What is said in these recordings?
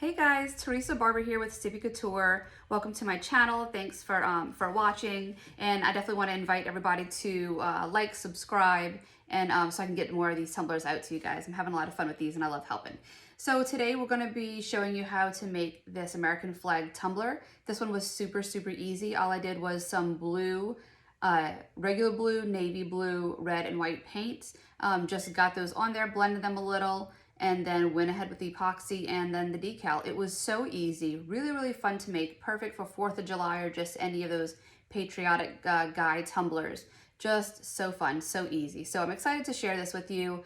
Hey guys, Teresa Barber here with Sippie Couture. Welcome to my channel. Thanks for watching, and I definitely want to invite everybody to like, subscribe, and so I can get more of these tumblers out to you guys. I'm having a lot of fun with these, and I love helping. So today we're going to be showing you how to make this American flag tumbler. This one was super easy. All I did was some blue, regular blue, navy blue, red, and white paint. Just got those on there, blended them a little, and then went ahead with the epoxy and then the decal. It was so easy, really fun to make, perfect for 4th of July or just any of those patriotic guy tumblers. Just so fun, so easy. So I'm excited to share this with you.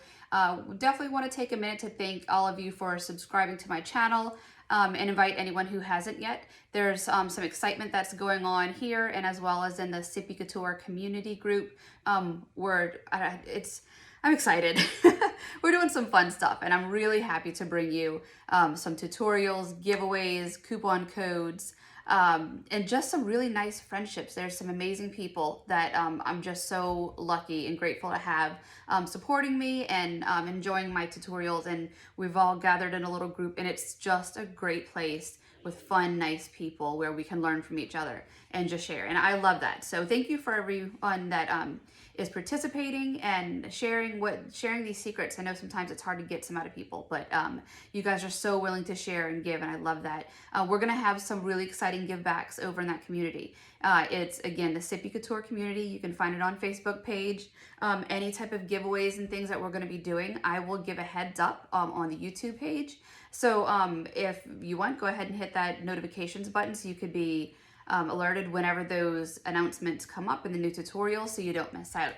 Definitely want to take a minute to thank all of you for subscribing to my channel and invite anyone who hasn't yet. There's some excitement that's going on here and as well as in the Sippie Couture community group where I'm excited. We're doing some fun stuff, and I'm really happy to bring you some tutorials, giveaways, coupon codes, and just some really nice friendships. There's some amazing people that I'm just so lucky and grateful to have supporting me and enjoying my tutorials, and we've all gathered in a little group, and it's just a great place with fun, nice people where we can learn from each other and just share. And I love that. So thank you for everyone that is participating and sharing these secrets. I know sometimes it's hard to get some out of people, but you guys are so willing to share and give, and I love that. We're gonna have some really exciting give backs over in that community. It's again the Sippie Couture community. You can find it on Facebook page. Any type of giveaways and things that we're gonna be doing, I will give a heads up on the YouTube page. So if you want, go ahead and hit that notifications button so you could be alerted whenever those announcements come up in the new tutorial so you don't miss out.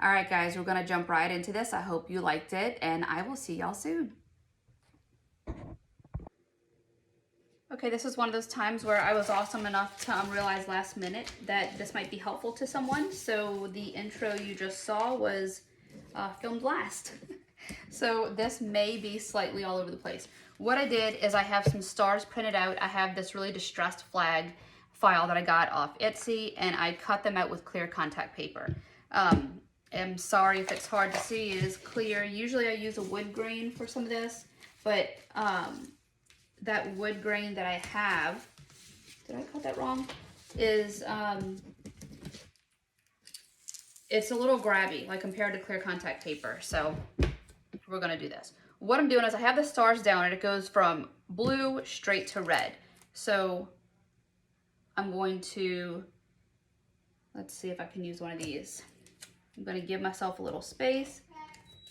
All right, guys, we're gonna jump right into this. I hope you liked it, and I will see y'all soon. Okay, this is one of those times where I was awesome enough to realize last minute that this might be helpful to someone. So the intro you just saw was filmed last. So this may be slightly all over the place. What I did is I have some stars printed out. I have this really distressed flag file that I got off Etsy, and I cut them out with clear contact paper. I'm sorry if it's hard to see. It is clear. Usually I use a wood grain for some of this, but that wood grain that I have, did I cut that wrong? Is it's a little grabby, like compared to clear contact paper. So we're gonna do this. What I'm doing is I have the stars down and it goes from blue straight to red. So I'm going to, let's see if I can use one of these. I'm going to give myself a little space,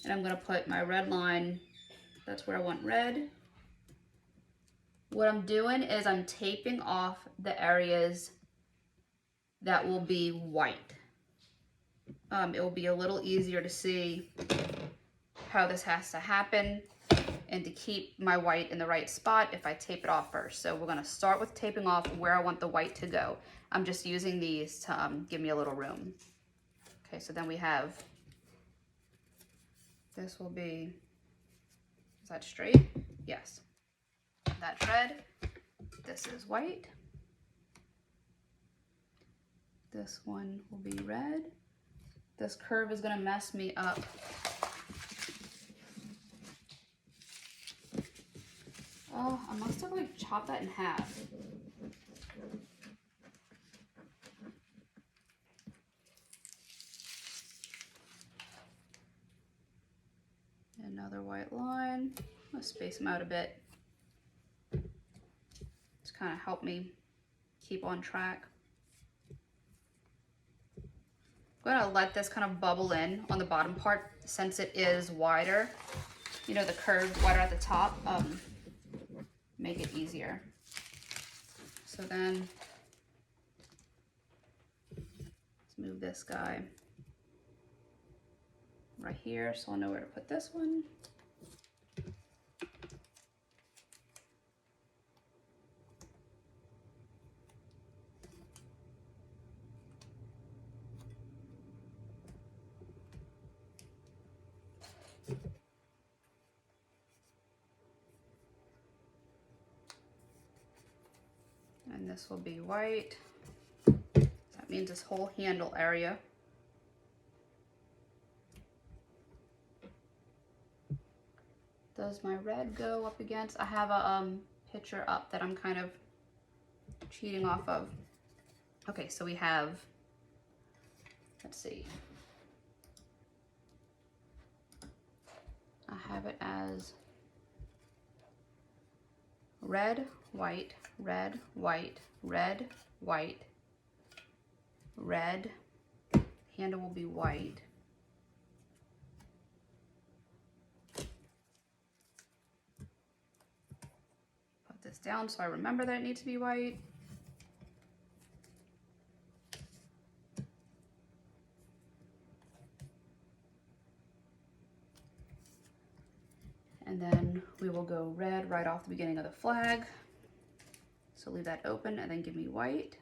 and I'm going to put my red line, that's where I want red. What I'm doing is I'm taping off the areas that will be white. It will be a little easier to see how this has to happen and to keep my white in the right spot if I tape it off first. So we're gonna start with taping off where I want the white to go. I'm just using these to give me a little room. Okay, so then we have, this will be, is that straight? Yes. That's red, this is white. This one will be red. This curve is gonna mess me up. Oh, I must have like chopped that in half. Another white line. Let's space them out a bit. Just kind of help me keep on track. I'm gonna let this kind of bubble in on the bottom part since it is wider. You know, the curve wider at the top. Make it easier. So then let's move this guy right here so I'll know where to put this one. And this will be white. That means this whole handle area. Does my red go up against? I have a picture up that I'm kind of cheating off of. Okay, so we have, let's see. I have it as red, white, red, white, red, white, red. Handle will be white. Put this down so I remember that it needs to be white. And then we will go red right off the beginning of the flag. So leave that open and then give me white.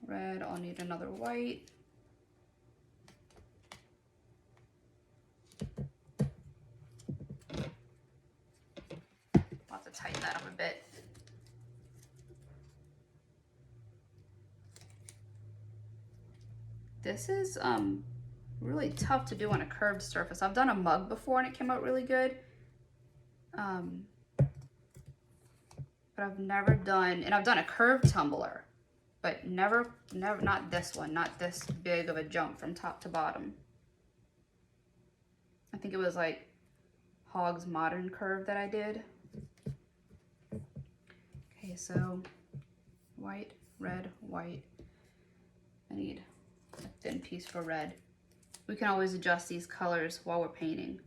Red, I'll need another white. I'll have to tighten that up a bit. This is really tough to do on a curved surface. I've done a mug before and it came out really good. But I've never done, and I've done a curved tumbler, but never, not this one, not this big of a jump from top to bottom. I think it was like Hog's Modern Curve that I did. Okay, so white, red, white. I need a thin piece for red. We can always adjust these colors while we're painting.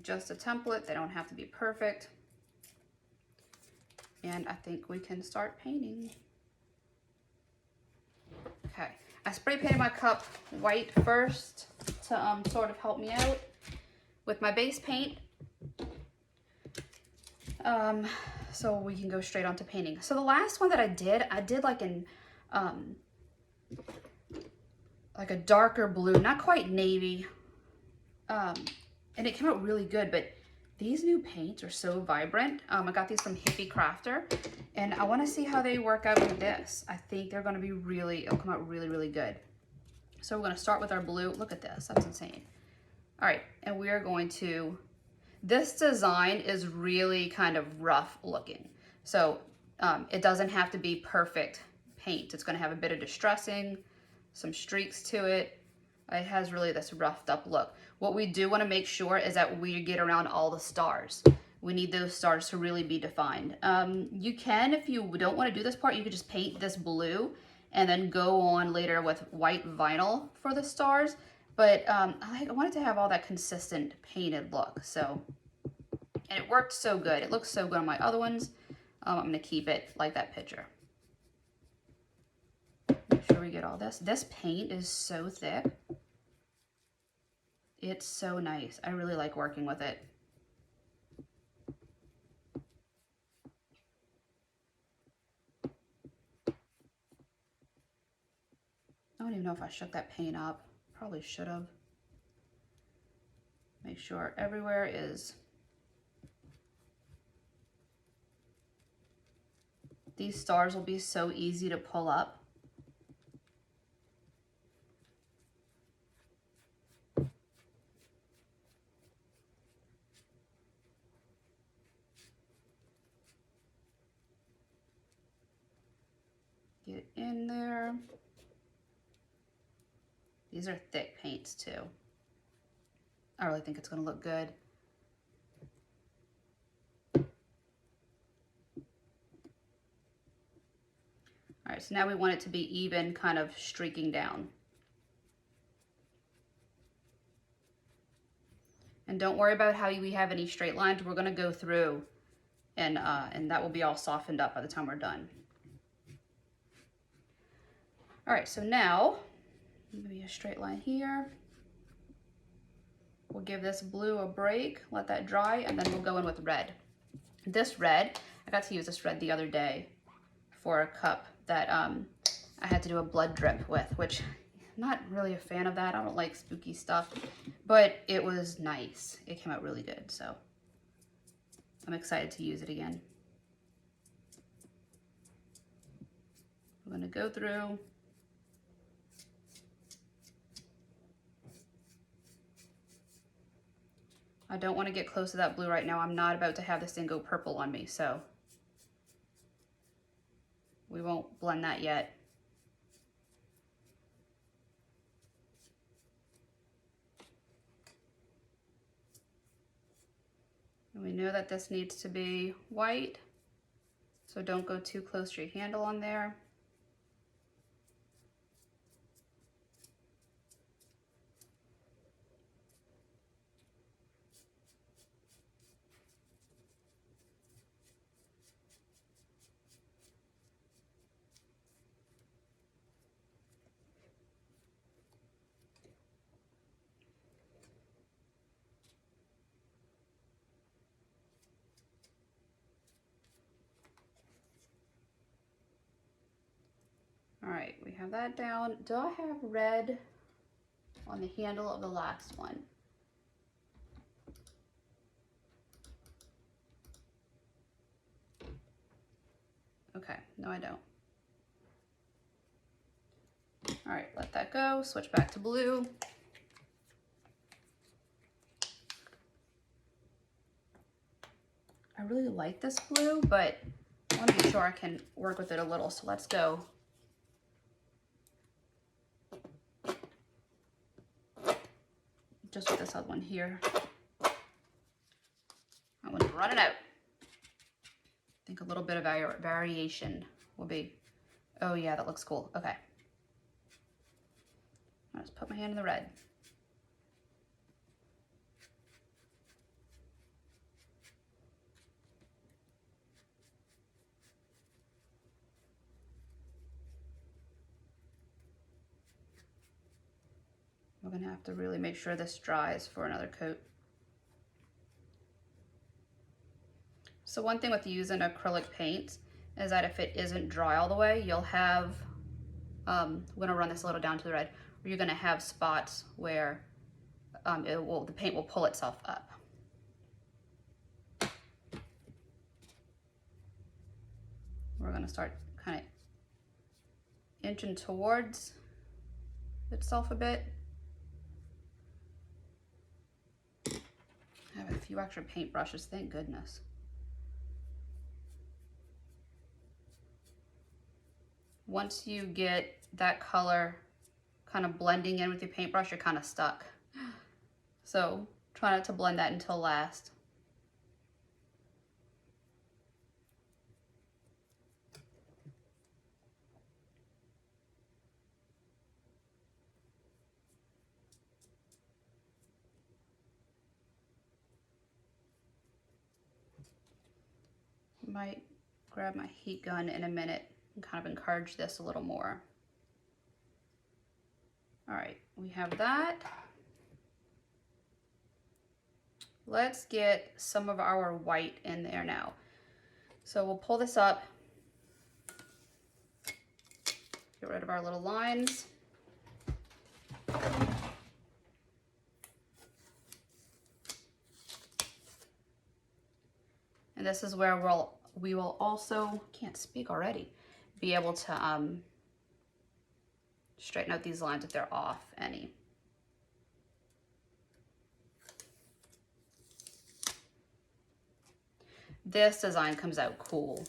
Just a template, they don't have to be perfect. And I think we can start painting. Okay, I spray painted my cup white first to sort of help me out with my base paint. So we can go straight on to painting. So the last one that I did like a darker blue, not quite navy. And it came out really good, but these new paints are so vibrant. I got these from Hippie Crafter, and I want to see how they work out with this. I think they're going to be really, it'll come out really, really good. So we're going to start with our blue. Look at this, that's insane. All right, and we are going to, this design is really kind of rough looking. So it doesn't have to be perfect paint. It's going to have a bit of distressing, some streaks to it. It has really this roughed up look. What we do want to make sure is that we get around all the stars. We need those stars to really be defined. You can, if you don't want to do this part, you could just paint this blue and then go on later with white vinyl for the stars. But I wanted to have all that consistent painted look. So, and it worked so good. It looks so good on my other ones. I'm going to keep it like that picture. Make sure we get all this. This paint is so thick. It's so nice. I really like working with it. I don't even know if I shook that paint up. Probably should have. Make sure everywhere is. These stars will be so easy to pull up. Get in there. These are thick paints too. I really think it's going to look good. All right, so now we want it to be even, kind of streaking down. And don't worry about how we have any straight lines. We're going to go through and that will be all softened up by the time we're done. All right, so now, maybe a straight line here. We'll give this blue a break, let that dry, and then we'll go in with red. This red, I got to use this red the other day for a cup that I had to do a blood drip with, which I'm not really a fan of that. I don't like spooky stuff, but it was nice. It came out really good, so. I'm excited to use it again. I'm gonna go through. I don't want to get close to that blue right now. I'm not about to have this thing go purple on me, so we won't blend that yet. And we know that this needs to be white, so don't go too close to your handle on there. All right, we have that down. Do I have red on the handle of the last one? Okay, no I don't. All right, let that go, switch back to blue. I really like this blue, but I want to be sure I can work with it a little, so let's go. Just with this other one here. That one's running out. I think a little bit of variation will be, oh yeah, that looks cool. Okay. I'll just put my hand in the red. We're gonna have to really make sure this dries for another coat. So one thing with using acrylic paint is that if it isn't dry all the way, you'll have, I'm gonna run this a little down to the red, where you're gonna have spots where the paint will pull itself up. We're gonna start kind of inching towards itself a bit. I have a few extra paint brushes, thank goodness. Once you get that color kind of blending in with your paintbrush, you're kind of stuck. So try not to blend that until last. Might grab my heat gun in a minute and kind of encourage this a little more. All right, we have that. Let's get some of our white in there now. So we'll pull this up, get rid of our little lines. And this is where we will also, can't speak already, be able to straighten out these lines if they're off any. This design comes out cool.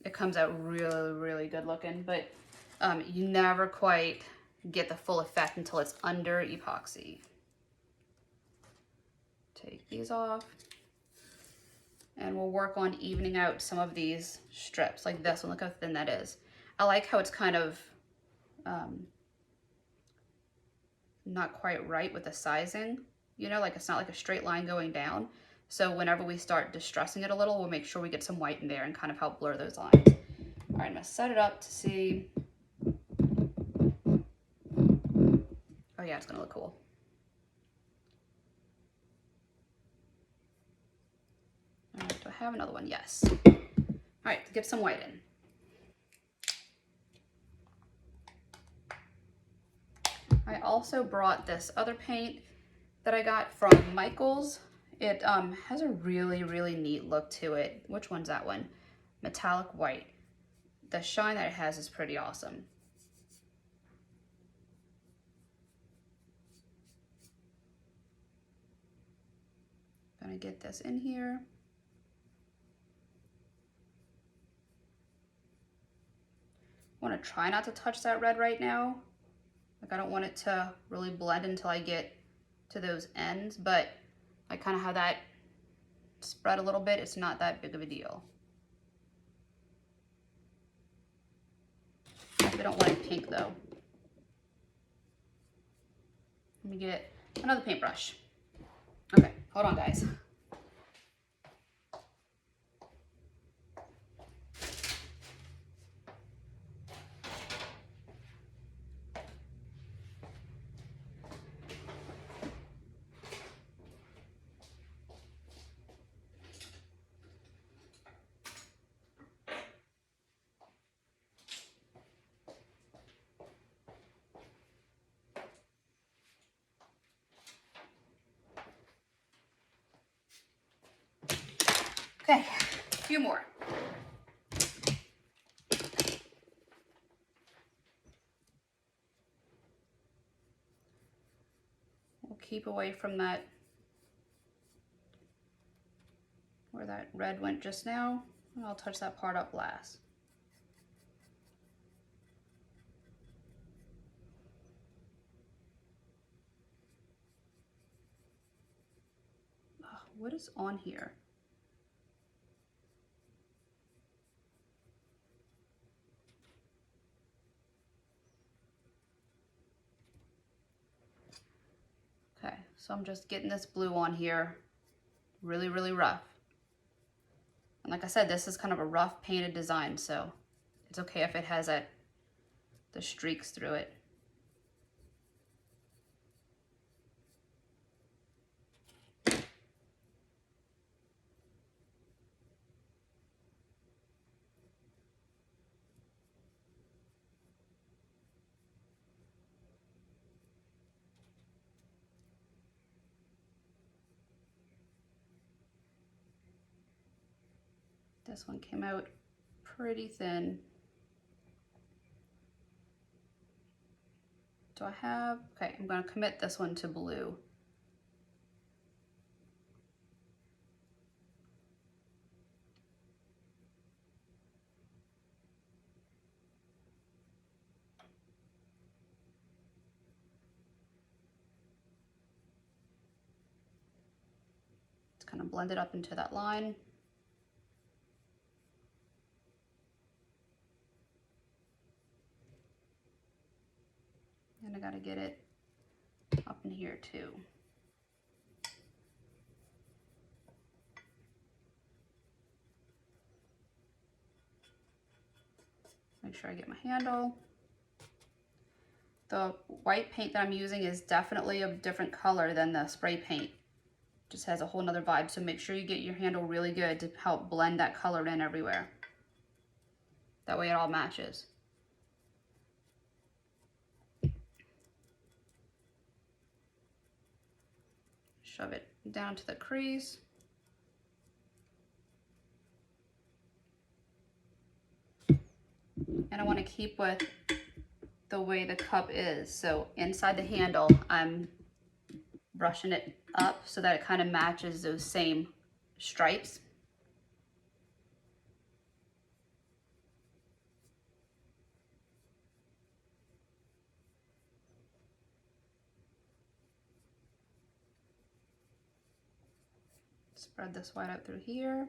It comes out really, really good looking, but you never quite get the full effect until it's under epoxy. Take these off. And we'll work on evening out some of these strips, like this one. Look how thin that is. I like how it's kind of not quite right with the sizing, you know, like it's not like a straight line going down. So whenever we start distressing it a little, we'll make sure we get some white in there and kind of help blur those lines. All right, I'm gonna set it up to see. Oh yeah, it's gonna look cool. All right, do I have another one? Yes. All right, get some white in. I also brought this other paint that I got from Michael's. It has a really, really neat look to it. Which one's that one? Metallic white. The shine that it has is pretty awesome. Gonna get this in here. I want to try not to touch that red right now. Like I don't want it to really blend until I get to those ends, but I kind of have that spread a little bit. It's not that big of a deal. I don't like pink though. Let me get another paintbrush. Okay, hold on guys. Okay, a few more. We'll keep away from that, where that red went just now, and I'll touch that part up last. Oh, what is on here? Okay, so I'm just getting this blue on here, really, really rough. And like I said, this is kind of a rough painted design, so it's okay if it has the streaks through it. This one came out pretty thin. Do I have, okay, I'm gonna commit this one to blue. It's kind of blend it up into that line. And I gotta get it up in here too. Make sure I get my handle. The white paint that I'm using is definitely a different color than the spray paint. Just has a whole nother vibe, so make sure you get your handle really good to help blend that color in everywhere. That way it all matches. Shove it down to the crease. And I want to keep with the way the cup is. So inside the handle, I'm brushing it up so that it kind of matches those same stripes. Spread this white out through here.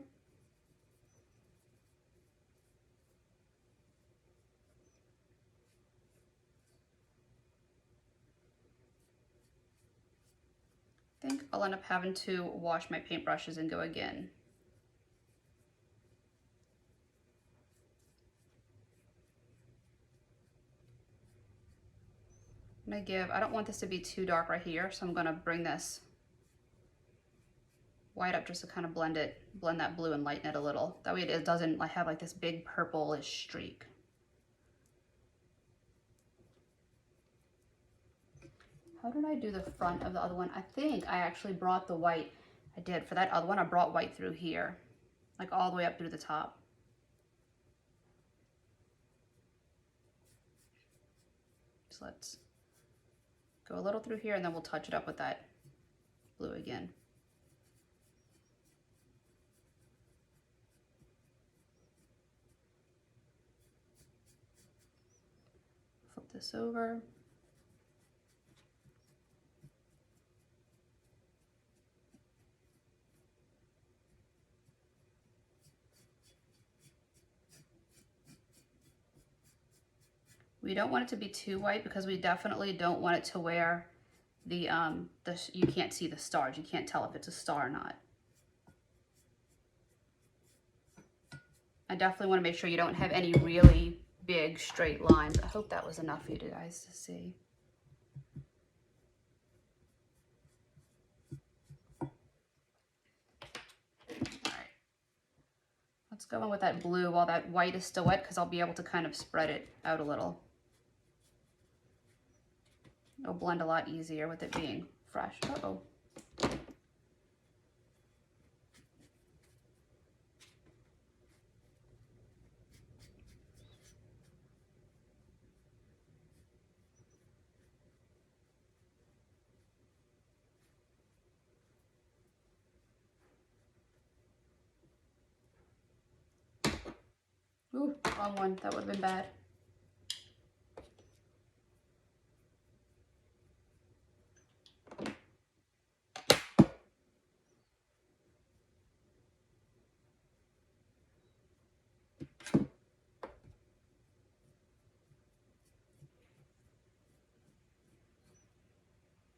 I think I'll end up having to wash my paintbrushes and go again. I'm gonna give, I don't want this to be too dark right here, so I'm gonna bring this white up just to kind of blend that blue and lighten it a little. That way it doesn't like have like this big purplish streak. How did I do the front of the other one? I think I actually brought the white I did. For that other one, I brought white through here, like all the way up through the top. So let's go a little through here, and then we'll touch it up with that blue again. Flip this over. We don't want it to be too white because we definitely don't want it to wear the you can't see the stars. You can't tell if it's a star or not. I definitely want to make sure you don't have any really big straight lines. I hope that was enough for you guys to see. All right. Let's go in with that blue while that white is still wet because I'll be able to kind of spread it out a little. It'll blend a lot easier with it being fresh. Uh-oh. Ooh, wrong one. That would have been bad.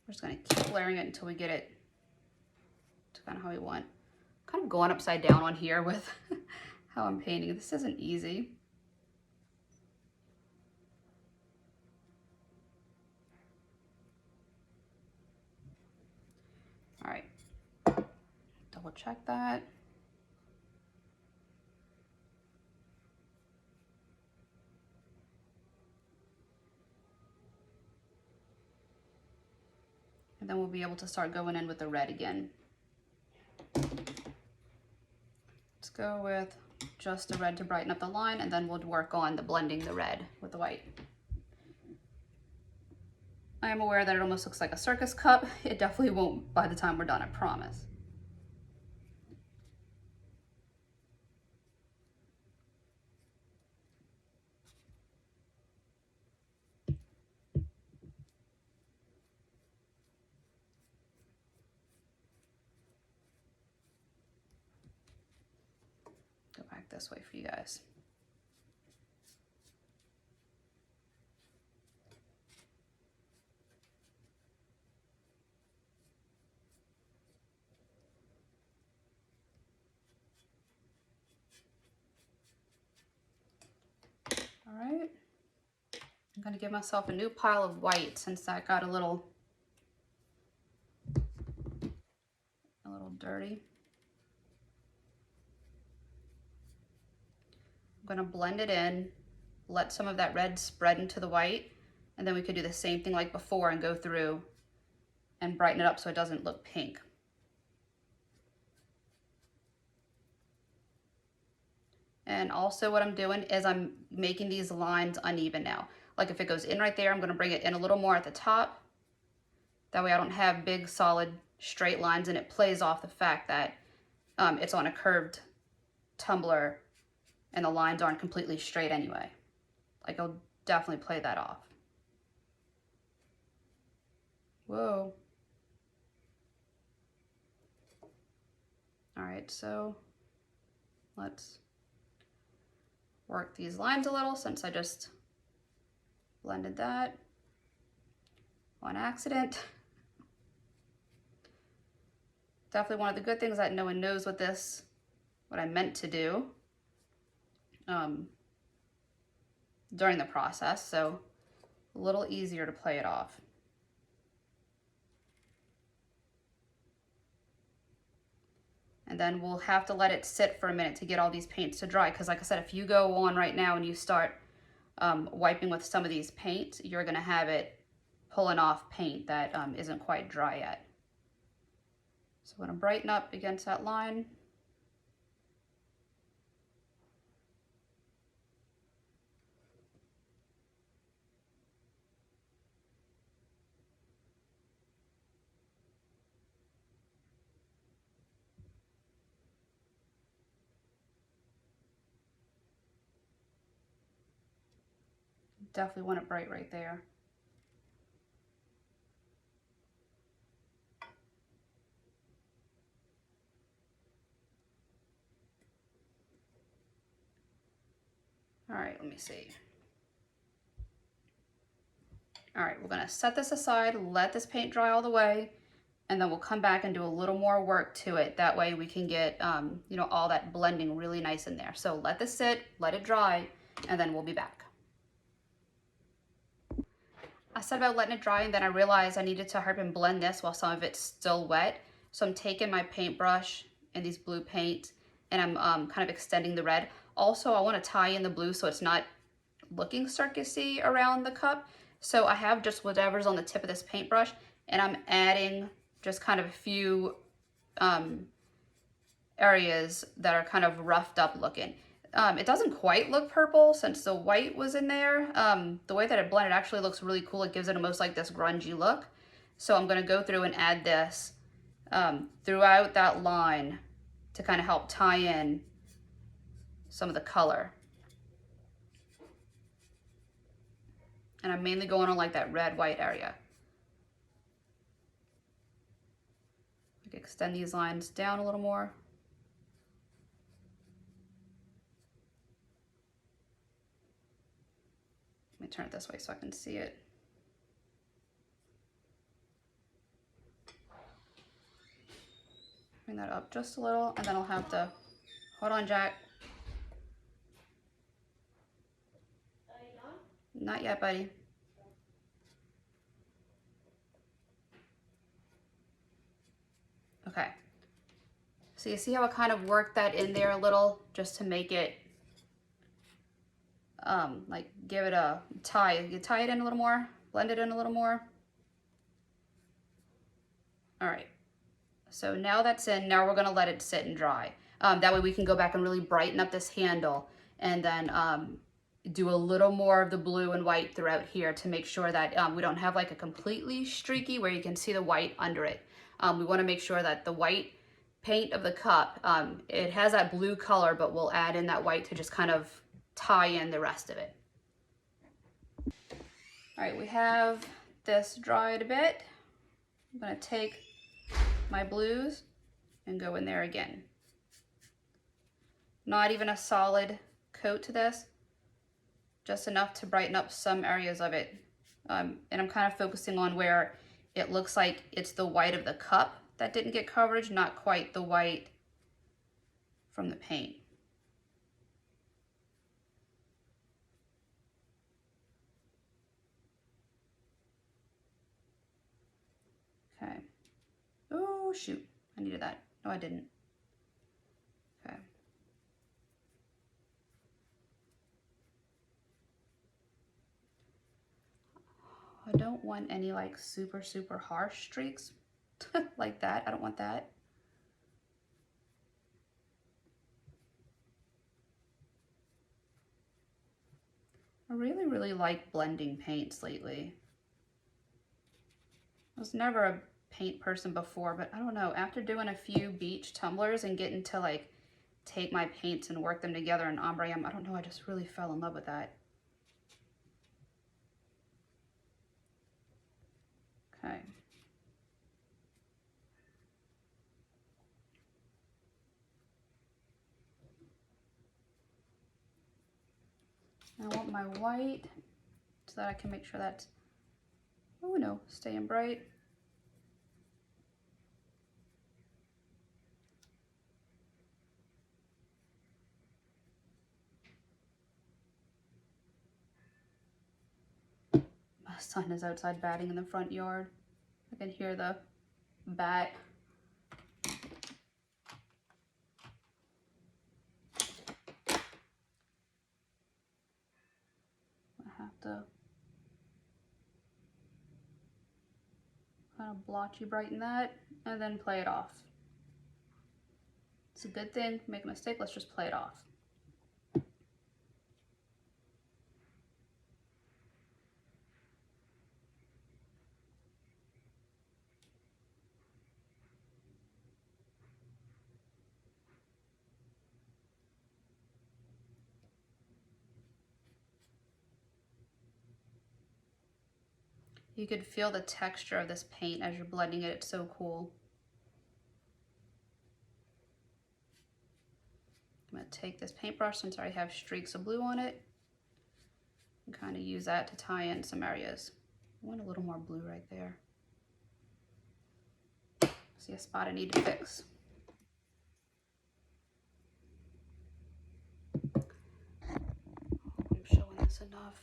We're just going to keep layering it until we get it to kind of how we want. I'm kind of going upside down on here with how I'm painting. This isn't easy. All right, double check that. And then we'll be able to start going in with the red again. Let's go with just the red to brighten up the line, and then we'll work on the blending the red with the white. I am aware that it almost looks like a circus cup. It definitely won't by the time we're done, I promise. Go back this way for you guys. All right, I'm gonna give myself a new pile of white since that got a little dirty. I'm gonna blend it in, let some of that red spread into the white, and then we could do the same thing like before and go through and brighten it up so it doesn't look pink. And also what I'm doing is I'm making these lines uneven now. Like if it goes in right there, I'm gonna bring it in a little more at the top. That way I don't have big solid straight lines, and it plays off the fact that it's on a curved tumbler and the lines aren't completely straight anyway. Like I'll definitely play that off. Whoa. All right, so let's work these lines a little since I just blended that on accident. Definitely one of the good things that no one knows what I meant to do during the process, so a little easier to play it off. And then we'll have to let it sit for a minute to get all these paints to dry, because like I said, if you go on right now and you start wiping with some of these paints, you're gonna have it pulling off paint that isn't quite dry yet. So I'm going to brighten up against that line. Definitely want it bright right there. All right, let me see. All right, we're gonna set this aside, let this paint dry all the way, and then we'll come back and do a little more work to it. That way we can get, you know, all that blending really nice in there. So let this sit, let it dry, and then we'll be back. I said about letting it dry, and then I realized I needed to hurry and blend this while some of it's still wet. So I'm taking my paintbrush and these blue paint, and I'm kind of extending the red. Also, I want to tie in the blue so it's not looking circusy around the cup. So I have just whatever's on the tip of this paintbrush, and I'm adding just kind of a few areas that are kind of roughed up looking. It doesn't quite look purple since the white was in there. The way that it blended actually looks really cool. It gives it almost like this grungy look. So I'm gonna go through and add this throughout that line to kind of help tie in some of the color. And I'm mainly going on like that red-white area. I can extend these lines down a little more. Let me turn it this way so I can see it. Bring that up just a little, and then I'll have to, hold on, Jack. Not yet, buddy. Okay. So you see how I kind of worked that in there a little just to make it, like give it a tie. You tie it in a little more, blend it in a little more. All right. So now that's in, now we're gonna let it sit and dry. That way we can go back and really brighten up this handle, and then do a little more of the blue and white throughout here to make sure that we don't have like a completely streaky where you can see the white under it. We wanna make sure that the white paint of the cup, it has that blue color, but we'll add in that white to just kind of tie in the rest of it. All right, we have this dried a bit. I'm gonna take my blues and go in there again. Not even a solid coat to this, just enough to brighten up some areas of it. And I'm kind of focusing on where it looks like it's the white of the cup that didn't get coverage, not quite the white from the paint. Okay. Oh, shoot. I needed that. No, I didn't. Okay. I don't want any like super, super harsh streaks like that. I don't want that. I really, really like blending paints lately. I was never a paint person before, but I don't know, after doing a few beach tumblers and getting to like take my paints and work them together in ombre, I don't know, I just really fell in love with that. Okay. I want my white so that I can make sure that's, oh no, staying bright. My son is outside batting in the front yard. I can hear the bat. I have to kind of blotchy brighten that and then play it off. It's a good thing. Make a mistake, let's just play it off. You could feel the texture of this paint as you're blending it. It's so cool. I'm going to take this paintbrush, since I already have streaks of blue on it, and kind of use that to tie in some areas. I want a little more blue right there. See a spot I need to fix. I'm showing this enough.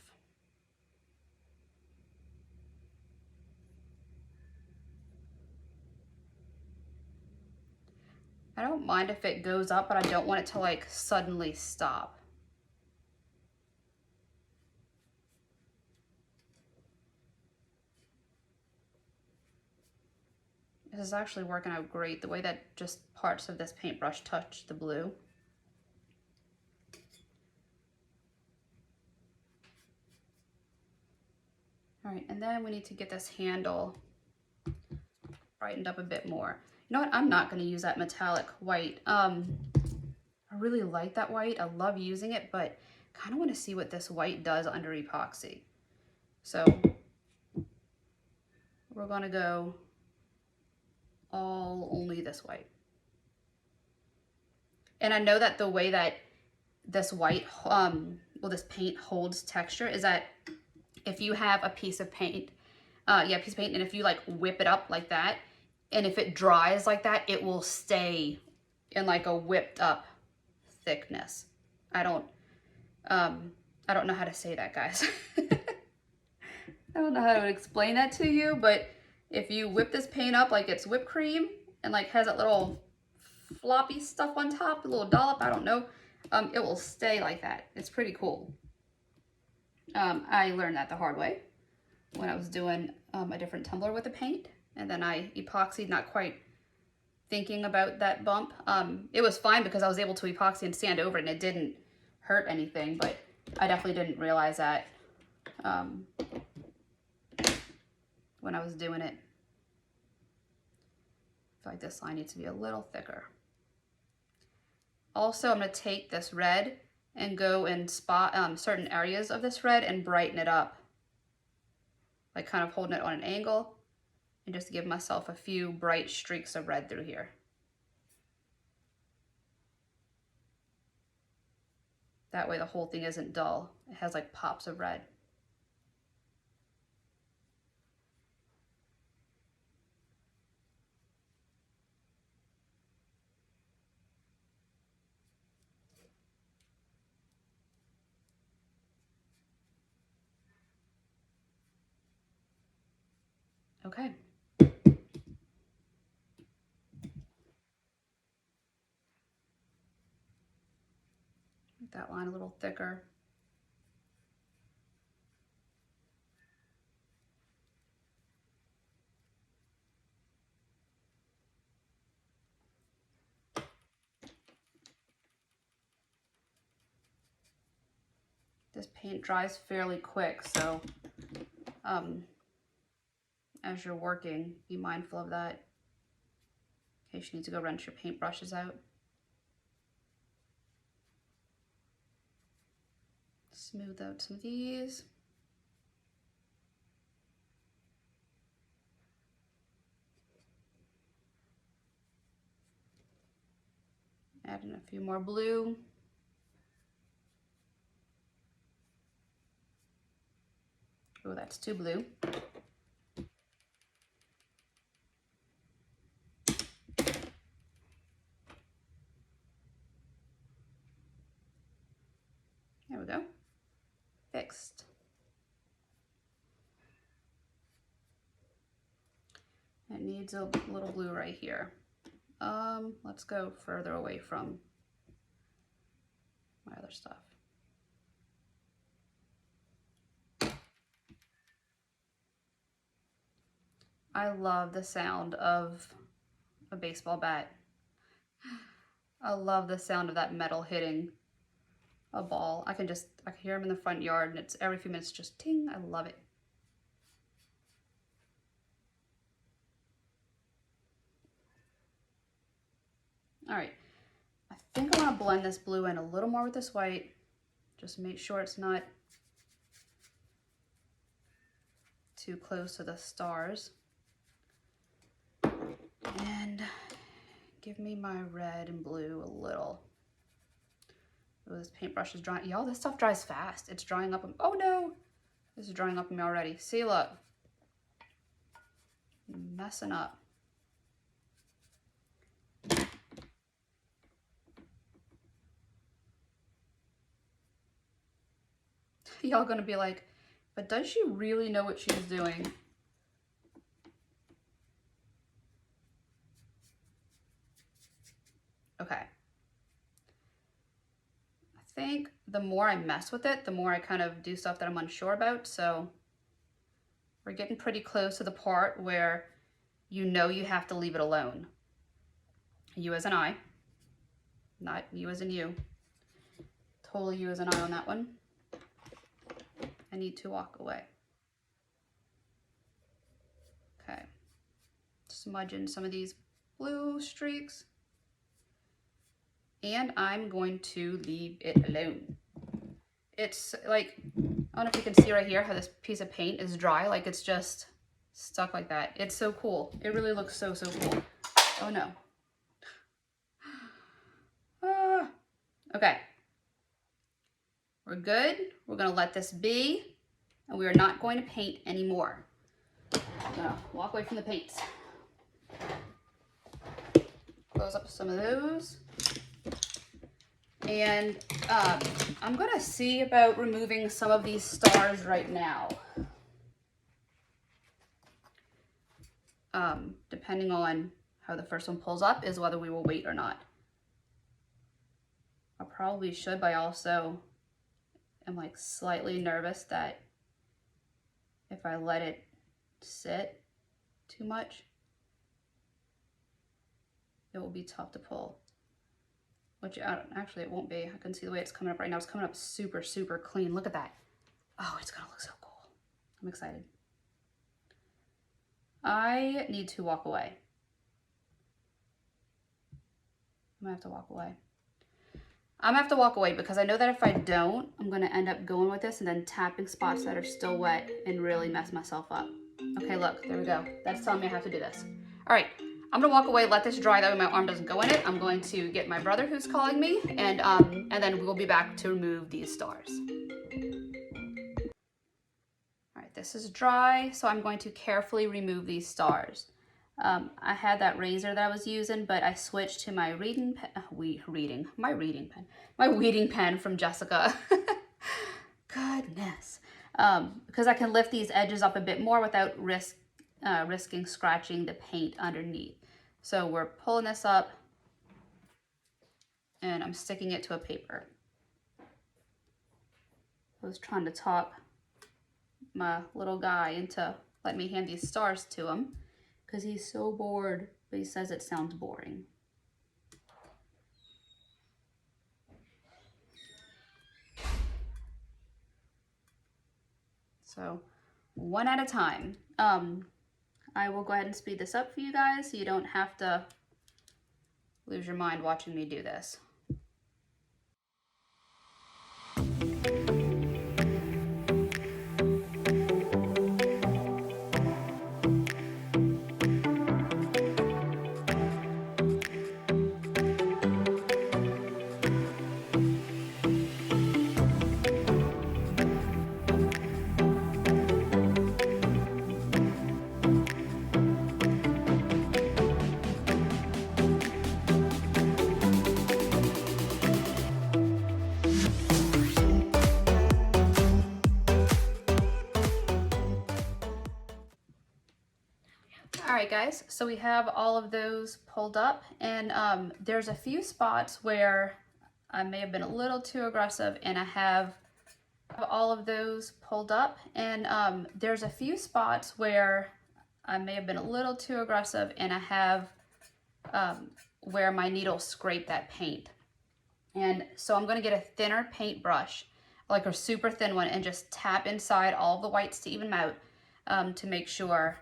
I don't mind if it goes up, but I don't want it to like suddenly stop. This is actually working out great, the way that just parts of this paintbrush touch the blue. All right, and then we need to get this handle brightened up a bit more. You know what, I'm not gonna use that metallic white. I really like that white, I love using it, but kind of want to see what this white does under epoxy. So we're gonna go only this white. And I know that the way that this white, this paint holds texture is that if you have a piece of paint, and if you like whip it up like that, and if it dries like that, it will stay in like a whipped up thickness. I don't know how to say that, guys. I don't know how to explain that to you, but if you whip this paint up like it's whipped cream and like has that little floppy stuff on top, a little dollop, I don't know, it will stay like that. It's pretty cool. I learned that the hard way when I was doing a different tumbler with the paint, and then I epoxied, not quite thinking about that bump. It was fine because I was able to epoxy and sand over it and it didn't hurt anything, but I definitely didn't realize that when I was doing it. I feel like this line needs to be a little thicker. Also, I'm going to take this red and go and spot certain areas of this red and brighten it up. Like kind of holding it on an angle and just give myself a few bright streaks of red through here. That way the whole thing isn't dull. It has like pops of red. Okay. Make that line a little thicker. This paint dries fairly quick, so as you're working, be mindful of that in case you need to go rinse your paintbrushes out. Smooth out some of these. Add in a few more blue. Oh, that's too blue. There we go. Fixed. It needs a little blue right here. Let's go further away from my other stuff. I love the sound of a baseball bat. I love the sound of that metal hitting a ball. I can hear them in the front yard, and it's every few minutes just ting. I love it. All right, I think I want to blend this blue in a little more with this white. Just make sure it's not too close to the stars. And give me my red and blue a little. Oh, this paintbrush is drying. Y'all, this stuff dries fast. It's drying up. Oh no, this is drying up on me already. See, look, messing up. Y'all gonna be like, but does she really know what she's doing? Okay. I think the more I mess with it, the more I kind of do stuff that I'm unsure about. So we're getting pretty close to the part where you know you have to leave it alone. You as an I, not you as in you. Totally you as an I on that one. I need to walk away. Okay. Smudging some of these blue streaks. And I'm going to leave it alone. It's like, I don't know if you can see right here how this piece of paint is dry, like it's just stuck like that. It's so cool. It really looks so, so cool. Oh no. Okay. We're good. We're gonna let this be, and we are not going to paint anymore. I'm gonna walk away from the paints. Close up some of those. And I'm gonna see about removing some of these stars right now. Depending on how the first one pulls up is whether we will wait or not. I probably should, but I also am like slightly nervous that if I let it sit too much, it will be tough to pull. Which actually it won't be. I can see the way it's coming up right now. It's coming up super, super clean. Look at that. Oh, it's gonna look so cool. I'm excited. I need to walk away. I'm gonna have to walk away. I'm gonna have to walk away because I know that if I don't, I'm gonna end up going with this and then tapping spots that are still wet and really mess myself up. Okay, look, there we go. That's telling me I have to do this. All right, I'm gonna walk away, let this dry, that way my arm doesn't go in it. I'm going to get my brother who's calling me, and then we'll be back to remove these stars. All right, this is dry, so I'm going to carefully remove these stars. I had that razor that I was using, but I switched to my weeding pen from Jessica. Goodness. Because I can lift these edges up a bit more without risking scratching the paint underneath. So we're pulling this up and I'm sticking it to a paper. I was trying to talk my little guy into letting me hand these stars to him because he's so bored, but he says it sounds boring. So one at a time. I will go ahead and speed this up for you guys so you don't have to lose your mind watching me do this. All right, guys, so we have all of those pulled up, and there's a few spots where I may have been a little too aggressive, and I have all of those pulled up, and there's a few spots where I may have been a little too aggressive, and I have where my needle scraped that paint. And so I'm gonna get a thinner paintbrush, like a super thin one, and just tap inside all the whites to even them out, to make sure.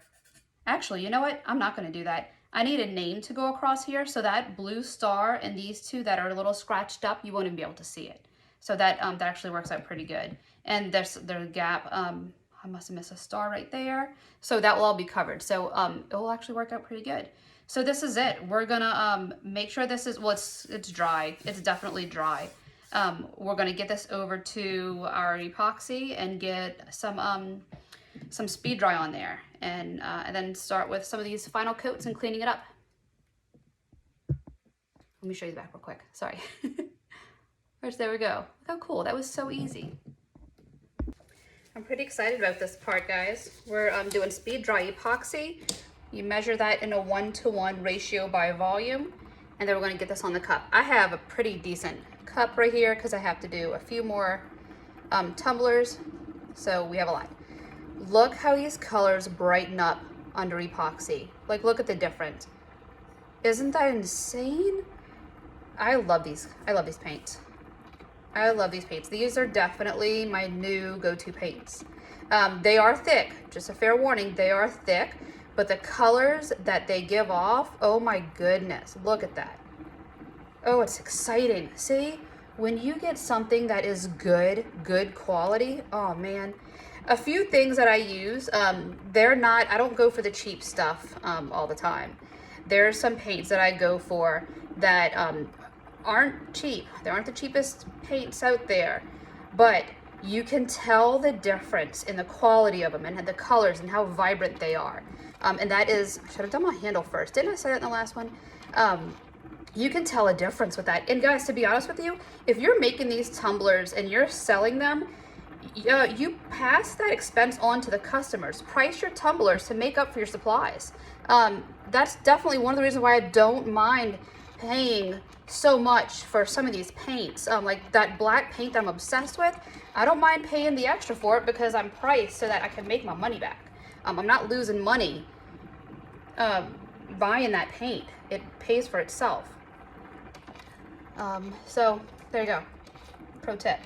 Actually, you know what? I'm not gonna do that. I need a name to go across here, so that blue star and these two that are a little scratched up, you won't even be able to see it. So that that actually works out pretty good. And there's a gap. I must have missed a star right there. So that will all be covered. So it will actually work out pretty good. So this is it. We're gonna make sure this is, well, it's dry. It's definitely dry. We're gonna get this over to our epoxy and get some speed dry on there, and then start with some of these final coats and cleaning it up. Let me show you the back real quick. Sorry. There we go. Look how cool. That was so easy. I'm pretty excited about this part, guys. We're doing speed dry epoxy. You measure that in a 1-to-1 ratio by volume, and then we're going to get this on the cup. I have a pretty decent cup right here because I have to do a few more tumblers, so we have a lot. Look how these colors brighten up under epoxy. Like, look at the difference. Isn't that insane? I love these paints. I love these paints. These are definitely my new go-to paints. They are thick, just a fair warning, they are thick, but the colors that they give off, oh my goodness, look at that. Oh, it's exciting. See, when you get something that is good quality, oh man. A few things that I use, I don't go for the cheap stuff all the time. There are some paints that I go for that aren't cheap. They aren't the cheapest paints out there, but you can tell the difference in the quality of them and the colors and how vibrant they are. And that is, I should have done my handle first. Didn't I say that in the last one? You can tell a difference with that. And guys, to be honest with you, if you're making these tumblers and you're selling them, you pass that expense on to the customers. Price your tumblers to make up for your supplies. That's definitely one of the reasons why I don't mind paying so much for some of these paints. Like that black paint that I'm obsessed with, I don't mind paying the extra for it because I'm priced so that I can make my money back. I'm not losing money buying that paint. It pays for itself. So there you go. Pro tip.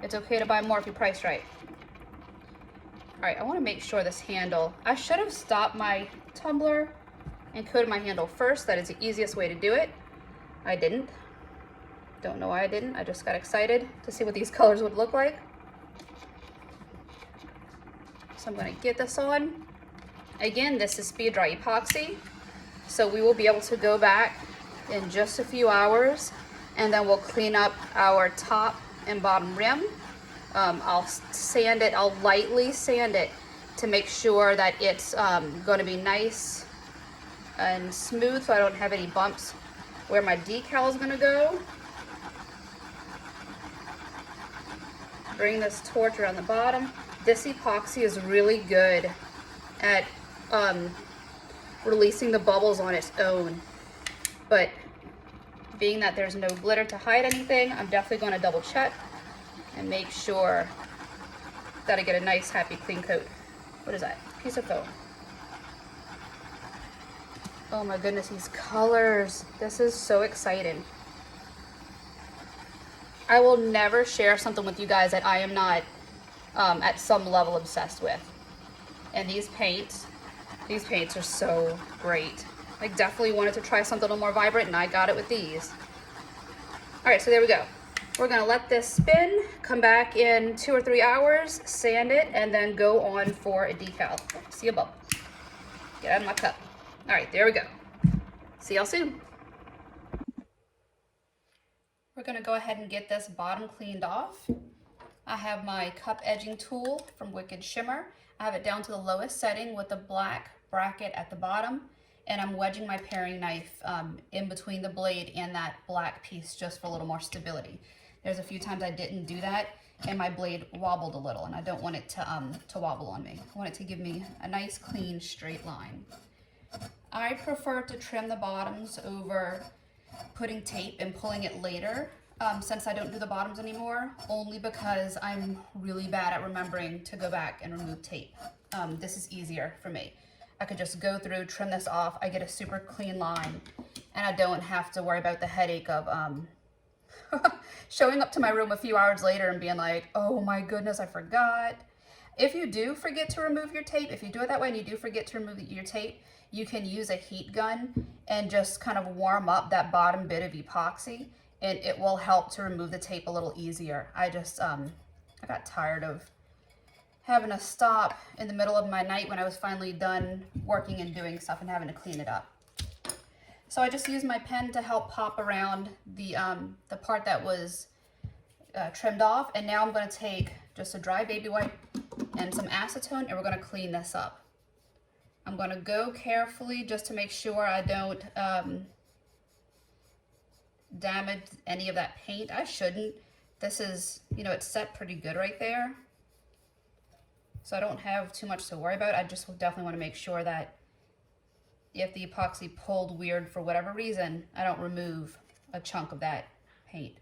It's okay to buy more if you price right. All right, I want to make sure this handle, I should have stopped my tumbler and coated my handle first. That is the easiest way to do it. I didn't. Don't know why I didn't. I just got excited to see what these colors would look like. So I'm going to get this on. Again, this is speed dry epoxy. So we will be able to go back in just a few hours, and then we'll clean up our top and bottom rim. I'll sand it, I'll lightly sand it to make sure that it's going to be nice and smooth so I don't have any bumps where my decal is going to go. Bring this torch around the bottom. This epoxy is really good at releasing the bubbles on its own, but being that there's no glitter to hide anything, I'm definitely going to double check and make sure that I get a nice, happy, clean coat. What is that? Piece of foam. Oh my goodness, these colors. This is so exciting. I will never share something with you guys that I am not at some level obsessed with. And these paints are so great. I definitely wanted to try something a little more vibrant, and I got it with these. All right, so there we go. We're gonna let this spin, come back in 2 or 3 hours, sand it, and then go on for a decal. See a bubble. Get out of my cup. All right, there we go. See y'all soon. We're gonna go ahead and get this bottom cleaned off. I have my cup edging tool from Wicked Shimmer. I have it down to the lowest setting with the black bracket at the bottom, and I'm wedging my paring knife in between the blade and that black piece just for a little more stability. There's a few times I didn't do that and my blade wobbled a little, and I don't want it to wobble on me. I want it to give me a nice, clean, straight line. I prefer to trim the bottoms over putting tape and pulling it later, since I don't do the bottoms anymore, only because I'm really bad at remembering to go back and remove tape. This is easier for me. I could just go through, trim this off. I get a super clean line, and I don't have to worry about the headache of showing up to my room a few hours later and being like, oh my goodness, I forgot. If you do forget to remove your tape, if you do it that way and you do forget to remove your tape, you can use a heat gun and just kind of warm up that bottom bit of epoxy, and it will help to remove the tape a little easier. I just, I got tired of having to stop in the middle of my night when I was finally done working and doing stuff and having to clean it up. So I just used my pen to help pop around the part that was trimmed off, and now I'm going to take just a dry baby wipe and some acetone, and we're going to clean this up. I'm going to go carefully just to make sure I don't damage any of that paint. I shouldn't. This is, you know, it's set pretty good right there, so I don't have too much to worry about. I just definitely want to make sure that if the epoxy pulled weird for whatever reason, I don't remove a chunk of that paint.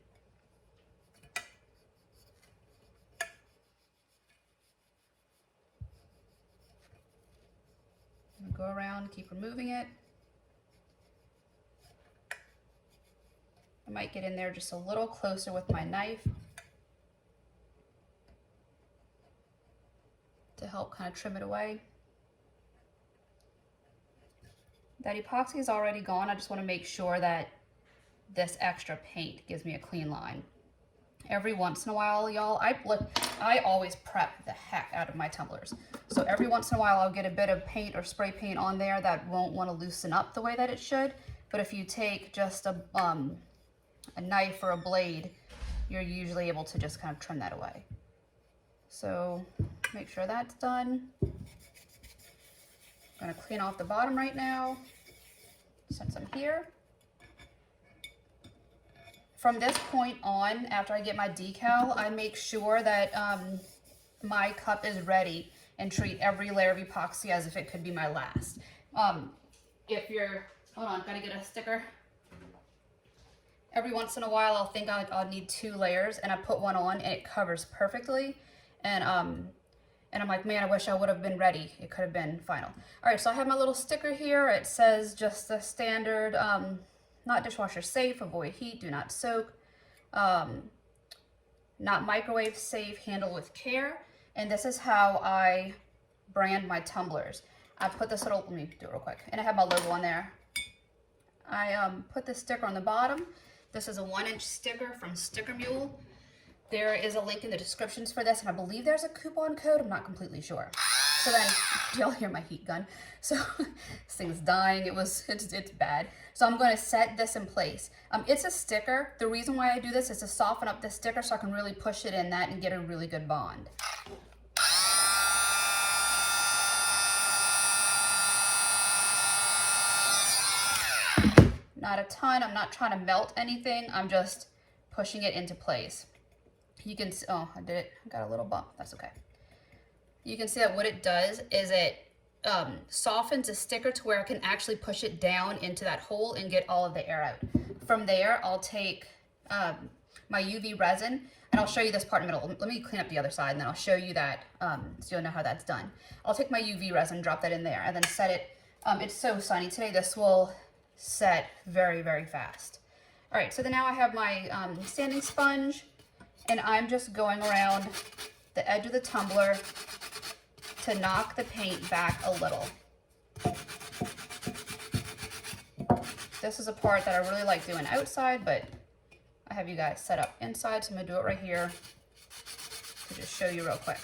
Go around, keep removing it. I might get in there just a little closer with my knife to help kind of trim it away. That epoxy is already gone. I just want to make sure that this extra paint gives me a clean line. Every once in a while, y'all, I always prep the heck out of my tumblers. So every once in a while, I'll get a bit of paint or spray paint on there that won't want to loosen up the way that it should. But if you take just a knife or a blade, you're usually able to just kind of trim that away. So make sure that's done. I'm gonna clean off the bottom right now, since I'm here. From this point on, after I get my decal, I make sure that my cup is ready and treat every layer of epoxy as if it could be my last. If you're, hold on, gotta get a sticker. Every once in a while, I'll think I'll need 2 layers, and I put one on and it covers perfectly. And I'm like, man, I wish I would have been ready. It could have been final. All right, so I have my little sticker here. It says just the standard, not dishwasher safe, avoid heat, do not soak, not microwave safe, handle with care. And this is how I brand my tumblers. I put this little, let me do it real quick. And I have my logo on there. I put this sticker on the bottom. This is a 1-inch sticker from Stickermule. There is a link in the descriptions for this, and I believe there's a coupon code. I'm not completely sure. So then, you'll hear my heat gun. So this thing's dying. It's bad. So I'm going to set this in place. It's a sticker. The reason why I do this is to soften up the sticker so I can really push it in that and get a really good bond. Not a ton. I'm not trying to melt anything. I'm just pushing it into place. You can, oh, I did it. I got a little bump. That's okay. You can see that what it does is it softens a sticker to where I can actually push it down into that hole and get all of the air out. From there, I'll take my UV resin, and I'll show you this part in the middle. Let me clean up the other side, and then I'll show you that so you'll know how that's done. I'll take my UV resin, drop that in there, and then set it. It's so sunny today. This will set very, very fast. All right, so then now I have my sanding sponge, and I'm just going around the edge of the tumbler to knock the paint back a little. This is a part that I really like doing outside, but I have you guys set up inside, so I'm gonna do it right here to just show you real quick.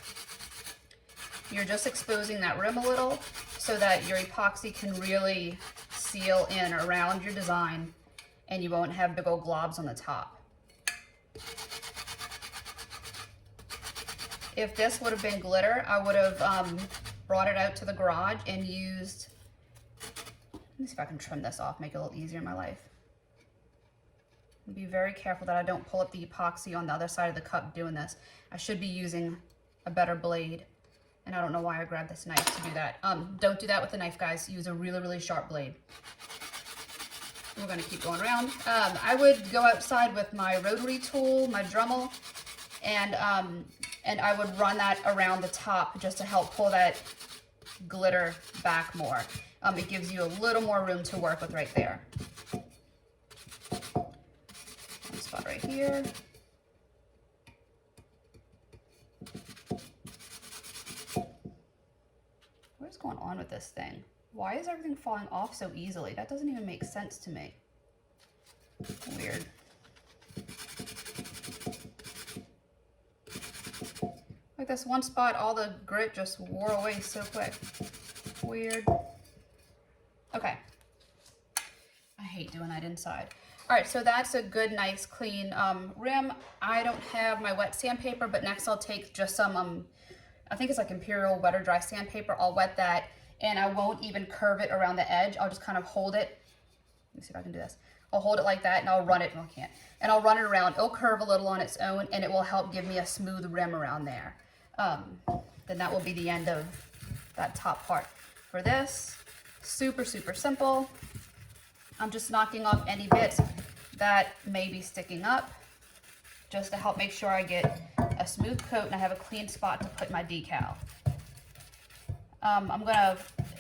You're just exposing that rim a little so that your epoxy can really seal in around your design and you won't have big old globs on the top. If this would have been glitter, I would have brought it out to the garage and used, let me see if I can trim this off, make it a little easier in my life. Be very careful that I don't pull up the epoxy on the other side of the cup doing this. I should be using a better blade, and I don't know why I grabbed this knife to do that. Don't do that with the knife, guys. Use a really, really sharp blade. We're gonna keep going around. I would go outside with my rotary tool, my Dremel, and I would run that around the top just to help pull that glitter back more. It gives you a little more room to work with right there. One spot right here. What is going on with this thing? Why is everything falling off so easily? That doesn't even make sense to me. Weird. Like this one spot, all the grit just wore away so quick. Weird. Okay. I hate doing that inside. All right, so that's a good, nice, clean rim. I don't have my wet sandpaper, but next I'll take just some, I think it's like Imperial wet or dry sandpaper. I'll wet that, and I won't even curve it around the edge. I'll just kind of hold it. Let me see if I can do this. I'll hold it like that, and I'll run it. No, I can't. And I'll run it around. It'll curve a little on its own, and it will help give me a smooth rim around there. Then that will be the end of that top part. For this, super, super simple. I'm just knocking off any bits that may be sticking up, just to help make sure I get a smooth coat and I have a clean spot to put my decal.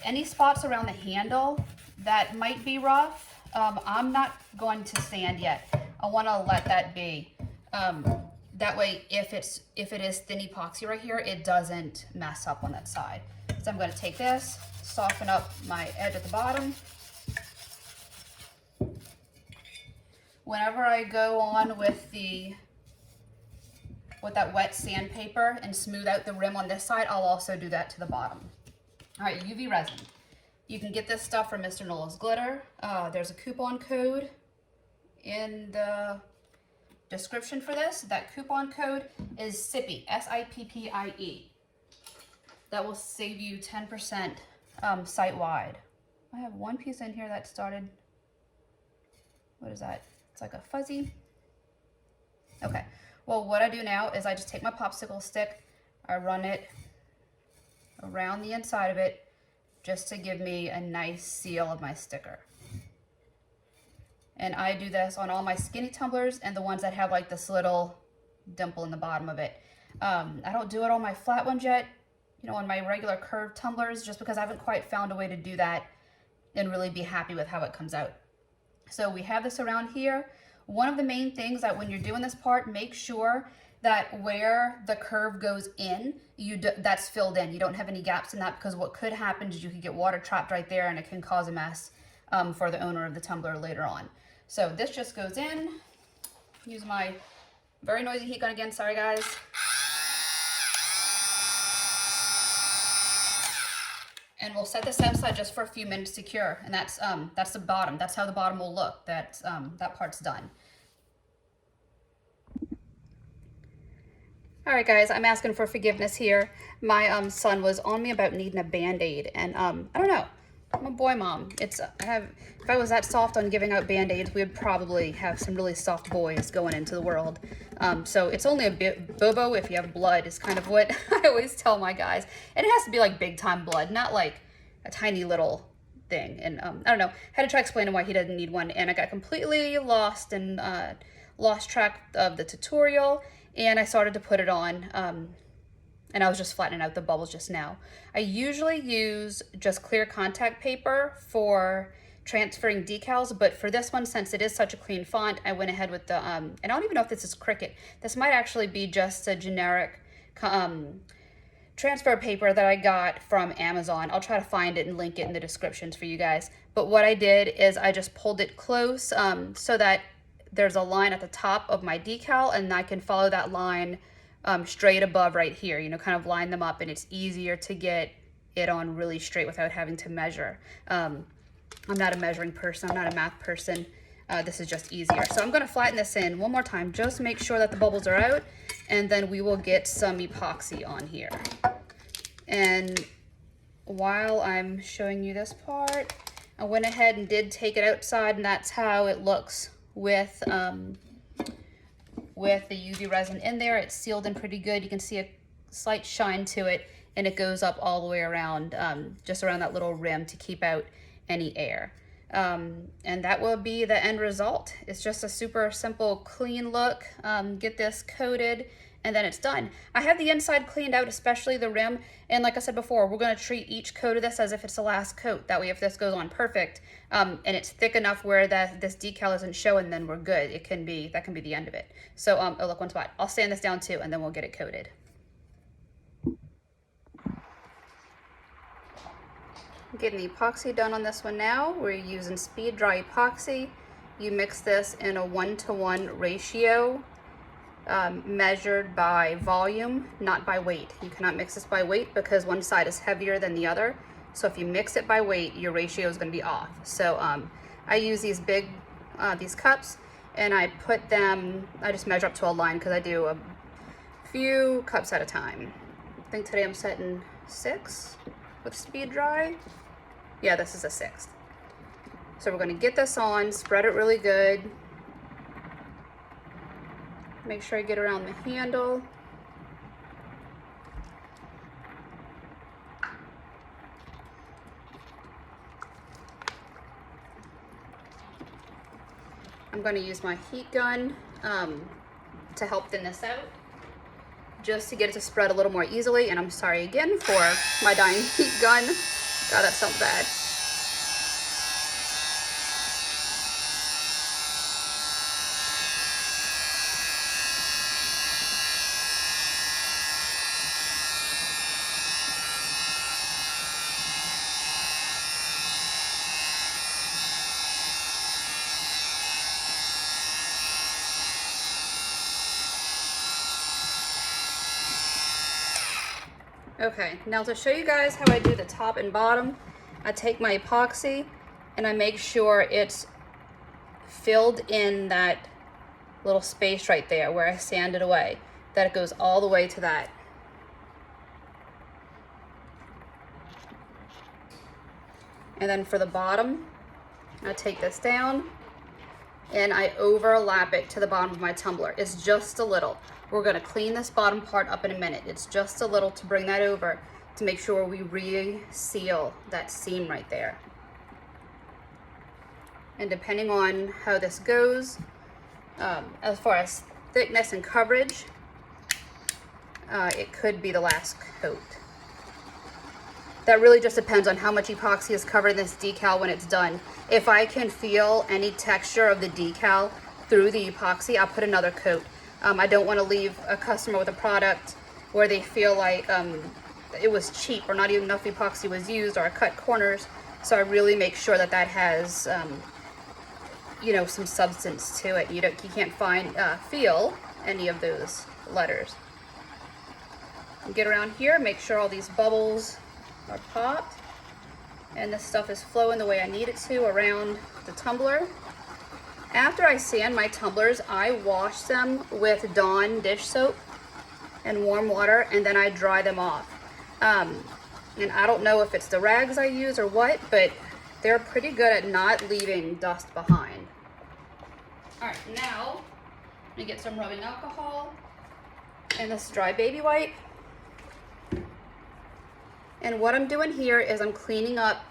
Any spots around the handle that might be rough, I'm not going to sand yet. I want to let that be. That way, if it is thin epoxy right here, it doesn't mess up on that side. So I'm going to take this, soften up my edge at the bottom. Whenever I go on with that wet sandpaper and smooth out the rim on this side, I'll also do that to the bottom. All right, UV resin. You can get this stuff from Mr. Noel's Glitter. There's a coupon code in the description for this. That coupon code is Sippie, S-I-P-P-I-E. That will save you 10% site-wide. I have one piece in here that started, what is that? It's like a fuzzy. Okay, well what I do now is I just take my popsicle stick, I run it around the inside of it just to give me a nice seal of my sticker. And I do this on all my skinny tumblers and the ones that have like this little dimple in the bottom of it. I don't do it on my flat ones yet, you know, on my regular curved tumblers, just because I haven't quite found a way to do that and really be happy with how it comes out. So we have this around here. One of the main things that when you're doing this part, make sure that where the curve goes in, that's filled in. You don't have any gaps in that, because what could happen is you could get water trapped right there and it can cause a mess for the owner of the tumbler later on. So this just goes in. Use my very noisy heat gun again, sorry guys. And we'll set this aside just for a few minutes to cure. And that's the bottom. That's how the bottom will look. That part's done. All right, guys, I'm asking for forgiveness here. My son was on me about needing a Band-Aid, and I don't know. I'm a boy mom. If I was that soft on giving out Band-Aids, we would probably have some really soft boys going into the world. So it's only a bit bobo if you have blood, is kind of what I always tell my guys. And it has to be like big time blood, not like a tiny little thing. And I don't know, I had to try explaining why he doesn't need one, and I got completely lost and lost track of the tutorial, and I started to put it on. And I was just flattening out the bubbles just now. I usually use just clear contact paper for transferring decals, but for this one, since it is such a clean font, I went ahead with the, and I don't even know if this is Cricut. This might actually be just a generic transfer paper that I got from Amazon. I'll try to find it and link it in the descriptions for you guys. But what I did is I just pulled it close so that there's a line at the top of my decal, and I can follow that line straight above right here, you know, kind of line them up, and it's easier to get it on really straight without having to measure. I'm not a measuring person, I'm not a math person. This is just easier. So I'm going to flatten this in one more time, just make sure that the bubbles are out, and then we will get some epoxy on here. And while I'm showing you this part, I went ahead and did take it outside, and that's how it looks with the UV resin in there. It's sealed in pretty good. You can see a slight shine to it, and it goes up all the way around, just around that little rim to keep out any air. And that will be the end result. It's just a super simple, clean look. Get this coated and then it's done. I have the inside cleaned out, especially the rim, and like I said before, we're going to treat each coat of this as if it's the last coat. That way if this goes on perfect, and it's thick enough where this decal isn't showing, then we're good. That can be the end of it. So oh look, one spot. I'll sand this down too, and then we'll get it coated. Getting the epoxy done on this one now. We're using speed dry epoxy. You mix this in a 1-to-1 ratio, measured by volume, not by weight. You cannot mix this by weight because one side is heavier than the other. So if you mix it by weight, your ratio is going to be off. So I use these big, these cups, and I put them, I just measure up to a line because I do a few cups at a time. I think today I'm setting 6 with speed dry. Yeah, this is a 6th. So we're going to get this on, spread it really good. Make sure I get around the handle. I'm going to use my heat gun to help thin this out, just to get it to spread a little more easily. And I'm sorry again for my dying heat gun. God, that sounds bad. Okay, now to show you guys how I do the top and bottom, I take my epoxy and I make sure it's filled in that little space right there where I sanded away, that it goes all the way to that. And then for the bottom, I take this down and I overlap it to the bottom of my tumbler. It's just a little. We're gonna clean this bottom part up in a minute. It's just a little to bring that over to make sure we re-seal that seam right there. And depending on how this goes, as far as thickness and coverage, it could be the last coat. That really just depends on how much epoxy is covered in this decal when it's done. If I can feel any texture of the decal through the epoxy, I'll put another coat. I don't want to leave a customer with a product where they feel like it was cheap or not even enough epoxy was used, or I cut corners. So I really make sure that that has, you know, some substance to it. You can't feel any of those letters. Get around here, make sure all these bubbles are popped and this stuff is flowing the way I need it to around the tumbler. After I sand my tumblers, I wash them with Dawn dish soap and warm water, and then I dry them off. And I don't know if it's the rags I use or what, but they're pretty good at not leaving dust behind. All right, now I'm gonna get some rubbing alcohol and this dry baby wipe. And what I'm doing here is I'm cleaning up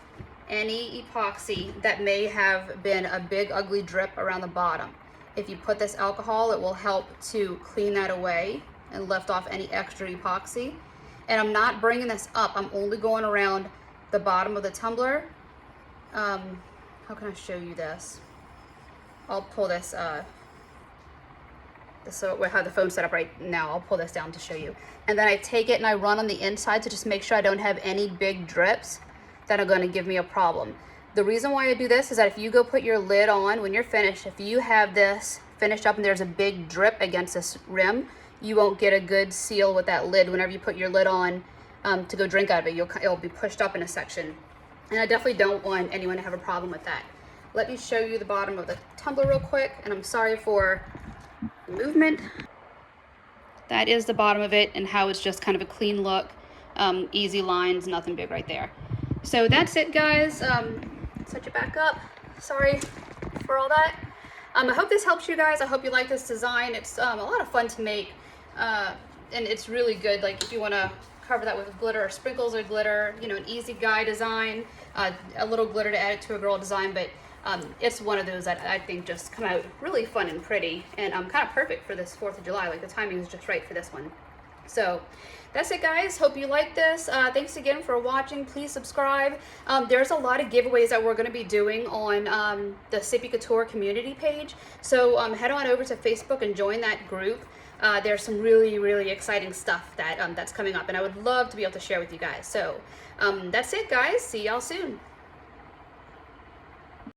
any epoxy that may have been a big ugly drip around the bottom. If you put this alcohol, it will help to clean that away and lift off any extra epoxy. And I'm not bringing this up, I'm only going around the bottom of the tumbler. How can I show you this? I'll pull this, so I have the phone set up right now. I'll pull this down to show you. And then I take it and I run on the inside to just make sure I don't have any big drips that are going to give me a problem. The reason why I do this is that if you go put your lid on when you're finished, if you have this finished up and there's a big drip against this rim, you won't get a good seal with that lid whenever you put your lid on to go drink out of it. It'll be pushed up in a section. And I definitely don't want anyone to have a problem with that. Let me show you the bottom of the tumbler real quick, and I'm sorry for movement. That is the bottom of it and how it's just kind of a clean look, easy lines, nothing big right there. So that's it, guys. Set you back up. Sorry for all that. I hope this helps you guys. I hope you like this design. It's a lot of fun to make, and it's really good. Like if you want to cover that with glitter or sprinkles of glitter, you know, an easy guy design, a little glitter to add it to a girl design. But it's one of those that I think just come out really fun and pretty, and kind of perfect for this 4th of July. Like the timing is just right for this one. So that's it, guys. Hope you like this. Thanks again for watching. Please subscribe. There's a lot of giveaways that we're going to be doing on the Sippie Couture community page. So head on over to Facebook and join that group. There's some really exciting stuff that that's coming up, and I would love to be able to share with you guys. So that's it, guys. See y'all soon.